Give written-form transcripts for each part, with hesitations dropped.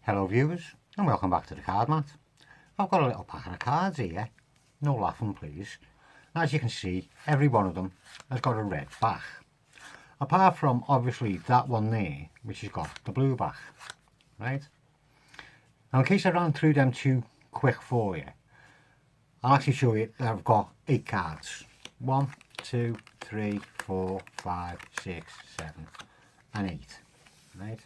Hello viewers and welcome back to the card mat. I've got a little packet of cards here, no laughing please. As you can see, every one of them has got a red back. Apart from obviously that one there, which has got the blue back, right? Now in case I ran through them too quick for you, I'll actually show you that I've got 8 cards. 1, 2, 3, 4, 5, 6, 7 and 8, right?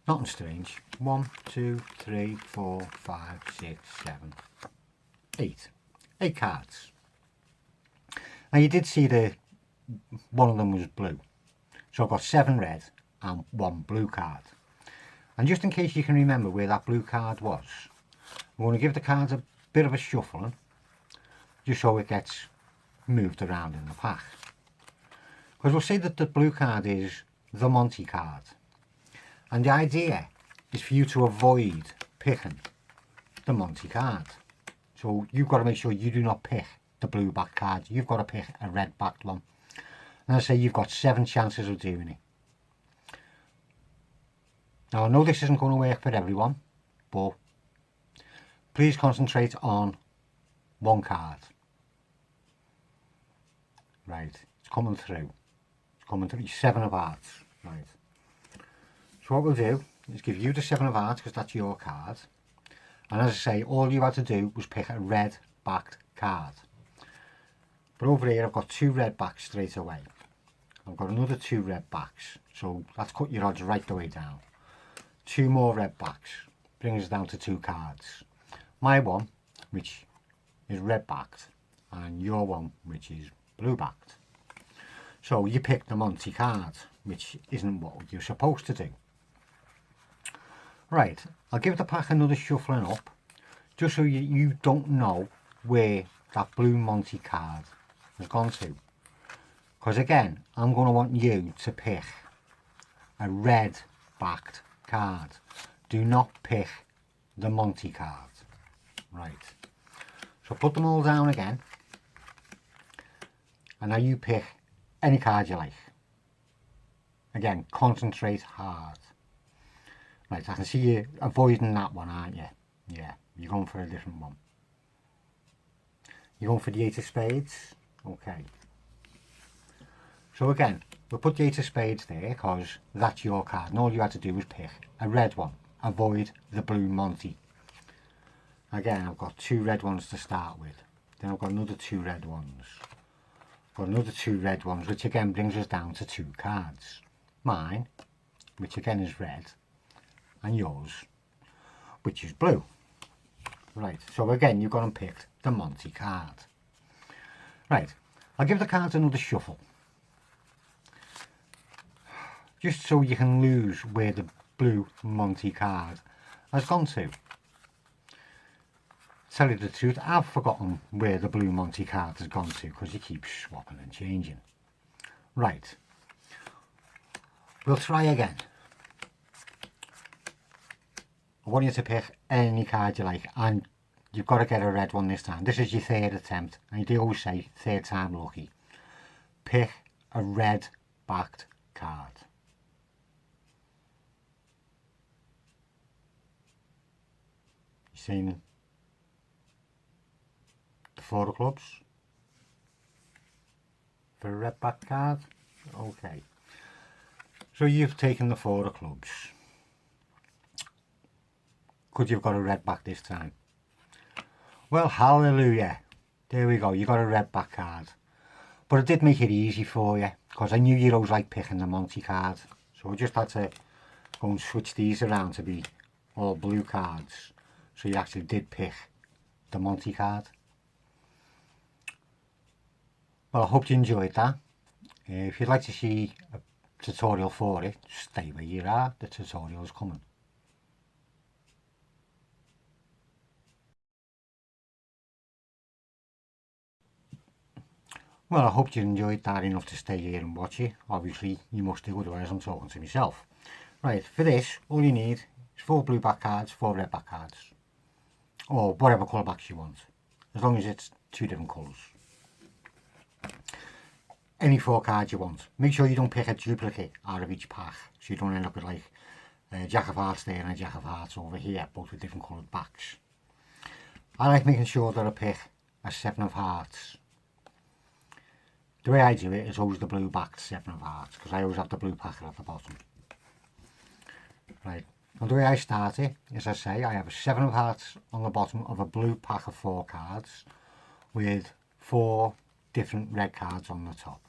Nothing strange. 1, 2, 3, 4, 5, 6, 7, 8. 8 cards. Now you did see the one of them was blue. So I've got 7 red and 1 blue card. And just in case you can remember where that blue card was, I'm going to give the cards a bit of a shuffling, just so it gets moved around in the pack. Because we'll say that the blue card is the Monte card. And the idea is for you to avoid picking the Monte card. So you've got to make sure you do not pick the blue back card. You've got to pick a red backed one. And I say you've got 7 chances of doing it. Now I know this isn't going to work for everyone, but please concentrate on one card. Right, it's coming through. It's coming through. 7 of hearts. Right. So what we'll do is give you the 7 of hearts because that's your card. And as I say, all you had to do was pick a red backed card. But over here I've got 2 red backs straight away. I've got another 2 red backs. So that's cut your odds right the way down. 2 more red backs. Brings us down to 2 cards. My one, which is red backed, and your one, which is blue backed. So you pick the Monte card, which isn't what you're supposed to do. Right, I'll give the pack another shuffling up, just so you don't know where that blue Monte card has gone to. Because again, I'm going to want you to pick a red backed card. Do not pick the Monte card. Right, so put them all down again. And now you pick any card you like. Again, concentrate hard. Right, I can see you avoiding that one, aren't you? Yeah, you're going for a different one. You're going for the 8 of spades? Okay. So again, we'll put the 8 of spades there because that's your card. And all you had to do was pick a red one. Avoid the blue Monte. Again, I've got 2 red ones to start with. Then I've got another 2 red ones. Got another 2 red ones, which again brings us down to 2 cards. Mine, which again is red, and yours, which is blue. Right, so again you've gone and picked the Monte card. Right, I'll give the cards another shuffle, just so you can lose where the blue Monte card has gone to. Tell you the truth, I've forgotten where the blue Monte card has gone to because you keep swapping and changing. Right, we'll try again. I want you to pick any card you like, and you've got to get a red one this time. This is your 3rd attempt, and they always say 3rd time lucky. Pick a red backed card. You seen the 4 of clubs for a red backed card? Okay. So you've taken the 4 of clubs. Could you've got a red back this time? Well, hallelujah. There we go, you got a red back card. But it did make it easy for you, because I knew you'd always like picking the Monte card. So I just had to go and switch these around to be all blue cards. So you actually did pick the Monte card. Well, I hope you enjoyed that. If you'd like to see a tutorial for it, stay where you are, the tutorial is coming. Well, I hope you enjoyed that enough to stay here and watch it. Obviously, you must do, otherwise I'm talking to myself. Right, for this, all you need is 4 blue back cards, 4 red back cards. Or whatever colour backs you want. As long as it's 2 different colours. Any 4 cards you want. Make sure you don't pick a duplicate out of each pack, so you don't end up with like A Jack of Hearts there and a Jack of Hearts over here, both with different coloured backs. I like making sure that I pick a 7 of Hearts. The way I do it is always the blue backed 7 of Hearts, because I always have the blue packet at the bottom. Right, well the way I start it is, I say I have a 7 of Hearts on the bottom of a blue pack of 4 cards with 4 different red cards on the top.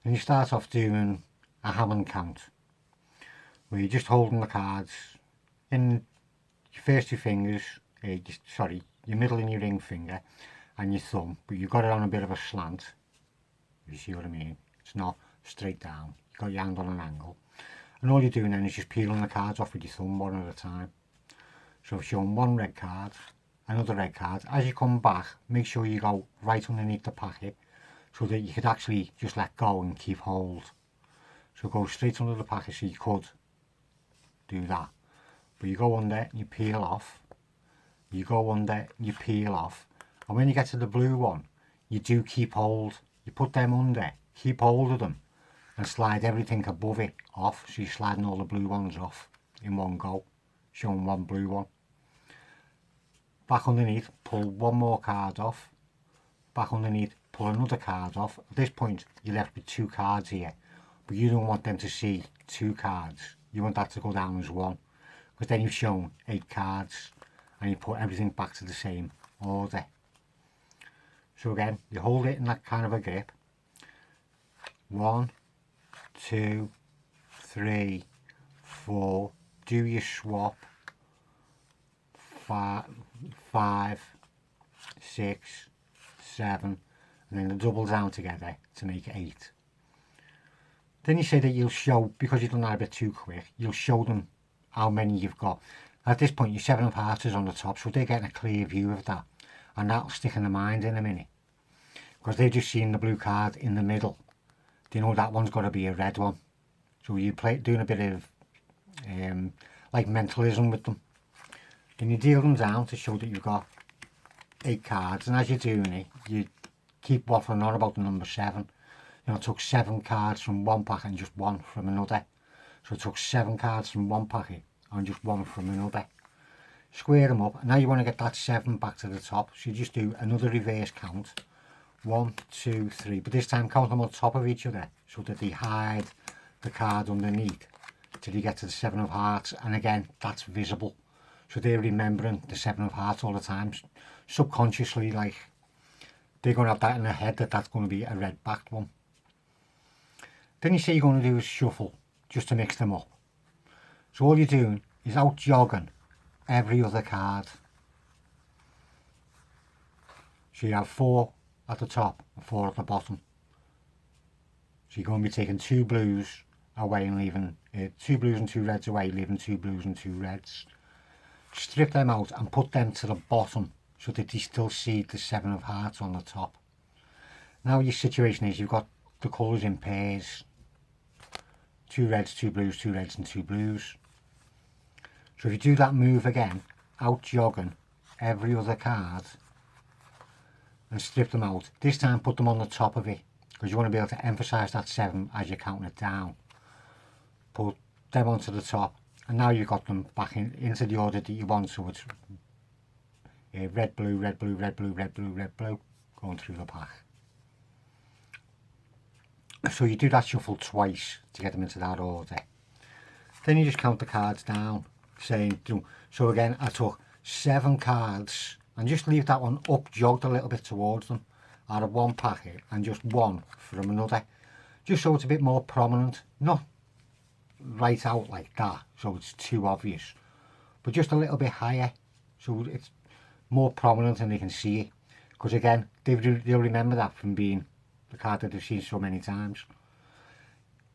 And you start off doing a Hammond count, where you're just holding the cards in your first 2 fingers, your middle and your ring finger and your thumb, but you've got it on a bit of a slant, if you see what I mean. It's not straight down, you've got your hand on an angle, and all you're doing then is just peeling the cards off with your thumb one at a time. So I've shown 1 red card, another red card. As you come back, make sure you go right underneath the packet so that you could actually just let go and keep hold. So go straight under the packet, so you could do that, but you go under, you peel off, you go under, you peel off, and when you get to the blue one, you do keep hold. You put them under, keep hold of them, and slide everything above it off, so you're sliding all the blue ones off in one go, showing 1 blue one. Back underneath, pull 1 more card off, back underneath, pull another card off. At this point you're left with 2 cards here, but you don't want them to see 2 cards, you want that to go down as 1, because then you've shown 8 cards and you put everything back to the same order. So again, you hold it in that kind of a grip. 1, 2, 3, 4, do your swap, 5, 6, 7, and then the double down together to make 8. Then you say that you'll show, because you've done that a bit too quick, you'll show them how many you've got. At this point your 7 of Hearts is on the top, so they're getting a clear view of that, and that'll stick in their mind in a minute, because they're just seeing the blue card in the middle. They know that one's got to be a red one. So you doing a bit of like mentalism with them. Then you deal them down to show that you've got 8 cards, and as you're doing it, you keep waffling on about the number 7. You know, I took 7 cards from one packet and just 1 from another. So I took 7 cards from one packet and just 1 from another. Square them up, and now you want to get that 7 back to the top, so you just do another reverse count. 1, 2, 3, but this time count them on top of each other so that they hide the card underneath till you get to the 7 of Hearts, and again that's visible, so they're remembering the 7 of Hearts all the time, subconsciously, like they're going to have that in their head that that's going to be a red backed one. Then you say you're going to do a shuffle just to mix them up, so all you're doing is out jogging every other card. So you have 4 at the top and 4 at the bottom. So you're going to be taking 2 blues away and leaving 2 blues and 2 reds away, leaving 2 blues and 2 reds. Strip them out and put them to the bottom so that you still see the 7 of Hearts on the top. Now your situation is you've got the colours in pairs. 2 reds, 2 blues, 2 reds and 2 blues. So if you do that move again, out jogging every other card and strip them out, this time put them on the top of it, because you want to be able to emphasise that 7 as you're counting it down. Put them onto the top, and now you've got them back into the order that you want, so it's red, blue, red, blue, red, blue, red, blue, red, blue, going through the pack. So you do that shuffle twice to get them into that order. Then you just count the cards down, saying, so again I took 7 cards, and just leave that one up jogged a little bit towards them out of one packet, and just 1 from another, just so it's a bit more prominent, not right out like that so it's too obvious, but just a little bit higher so it's more prominent and they can see it, because again they'll remember that from being the card that they've seen so many times.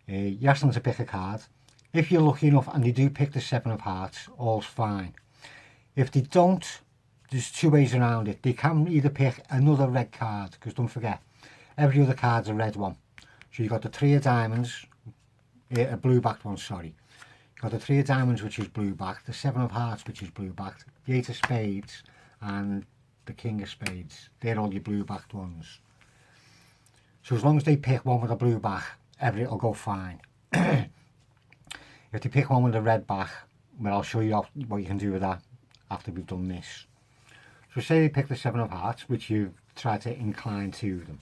You ask them to pick a card. If you're lucky enough and they do pick the 7 of Hearts, all's fine. If they don't, there's 2 ways around it. They can either pick another red card, because don't forget, every other card's a red one. So you've got the 3 of diamonds, a blue backed one, sorry. You've got the 3 of diamonds, which is blue backed, the 7 of Hearts, which is blue backed, the 8 of spades, and the king of spades. They're all your blue backed ones. So as long as they pick one with a blue back, it'll go fine. If you pick one with a red back, well, I'll show you what you can do with that after we've done this. So say you pick the 7 of hearts, which you try to incline to them.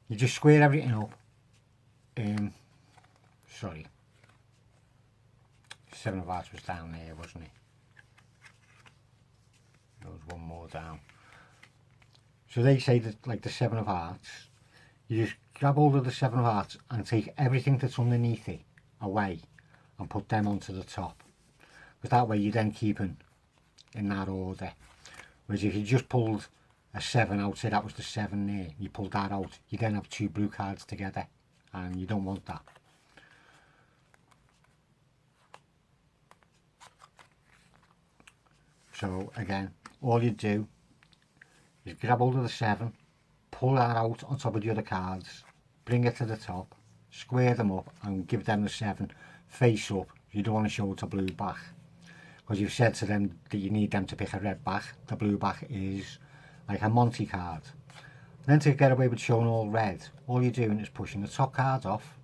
You just square everything up. Sorry. 7 of hearts was down there, wasn't it? There was one more down. So they say that, like the 7 of hearts, you just grab hold of the 7 of hearts and take everything that's underneath it away and put them onto the top. Because that way you then keep them in that order. Whereas if you just pulled a 7 out, say that was the 7 there, you pulled that out, you then have 2 blue cards together, and you don't want that. So again, all you do is grab hold of the 7, pull that out on top of the other cards, bring it to the top, square them up and give them the 7 face up. You don't want to show it's a blue back, because you've said to them that you need them to pick a red back. The blue back is like a Monte card. Then to get away with showing all red, all you're doing is pushing the top cards off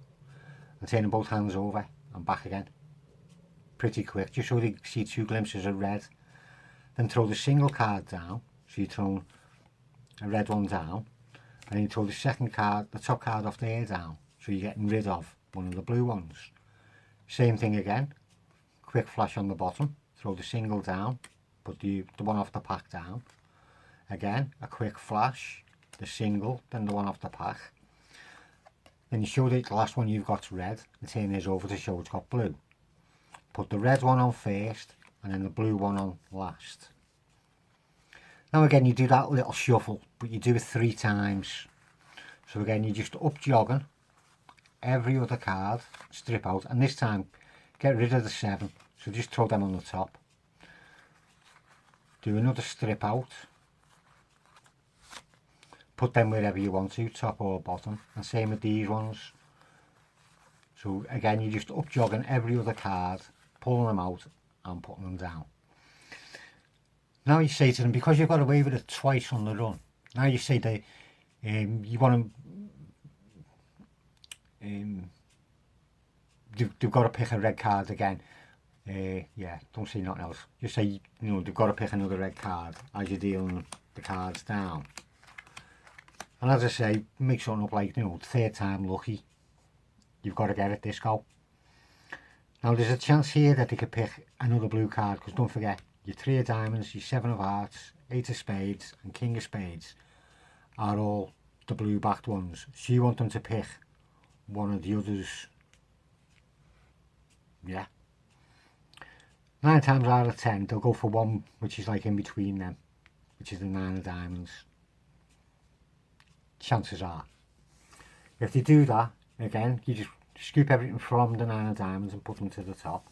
and turning both hands over and back again. Pretty quick, just so they see 2 glimpses of red. Then throw the single card down, so you throw a red one down, and you throw the second card, the top card off there down, so you're getting rid of one of the blue ones. Same thing again, quick flash on the bottom, throw the single down, put the one off the pack down. Again, a quick flash, the single, then the one off the pack. Then you show that the last one you've got's red, and turn this over to show it's got blue. Put the red one on first, and then the blue one on last. Now again, you do that little shuffle, but you do it 3 times. So again, you just up jogging every other card, strip out, and this time get rid of the 7, so just throw them on the top. Do another strip out, put them wherever you want to, top or bottom, and same with these ones. So again, you just up jogging every other card, pulling them out and putting them down. Now you say to them, because you've got away with it twice on the run, now you say that you want to, they've got to pick a red card again. Yeah, don't say nothing else. Just say, you know, they've got to pick another red card as you're dealing the cards down. And as I say, make something up like, you know, 3rd time lucky. You've got to get it this go. Now there's a chance here that they could pick another blue card, because don't forget, your 3 of diamonds, your 7 of hearts, 8 of spades and king of spades are all the blue backed ones. So you want them to pick one of the others. Yeah. 9 times out of 10 they'll go for one which is like in between them, which is the 9 of diamonds. Chances are. If they do that, again, you just scoop everything from the 9 of diamonds and put them to the top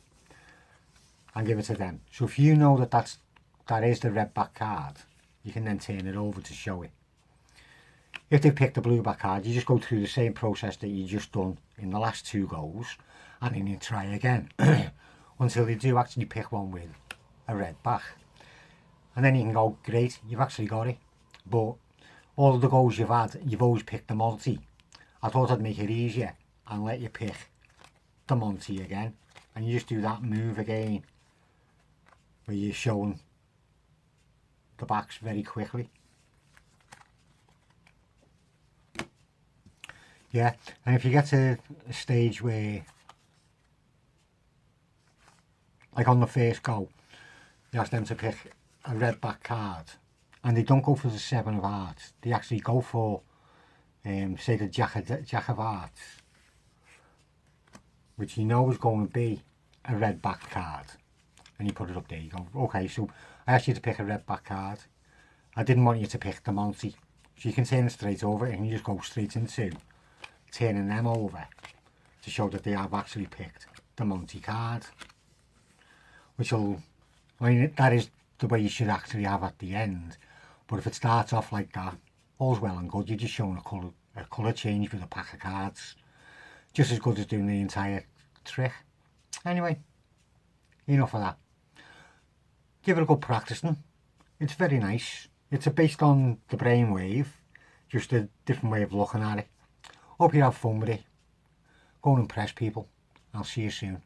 and give it to them. So if you know that that is the red back card, you can then turn it over to show it. If they pick the blue back card, you just go through the same process that you just done in the last 2 goes, and then you try again until they do actually pick one with a red back. And then you can go, great, you've actually got it. But all of the goals you've had, you've always picked the Monte. I thought I'd make it easier and let you pick the Monte again, and you just do that move again where you're showing the backs very quickly. Yeah, and if you get to a stage where, like on the first go, you ask them to pick a red back card, and they don't go for the 7 of hearts, they actually go for say the jack of hearts, which you know is going to be a red back card, and you put it up there. You go, okay, so I asked you to pick a red back card, I didn't want you to pick the Monte, so you can turn it straight over and you just go straight into turning them over to show that they have actually picked the Monte card, which will, I mean, that is the way you should actually have at the end. But if it starts off like that, all's well and good, you're just showing a colour change with a pack of cards, just as good as doing the entire trick. Anyway, enough of that. Give it a good practicing. It's very nice. It's based on the brainwave, just a different way of looking at it. Hope you have fun with it. Go and impress people, I'll see you soon.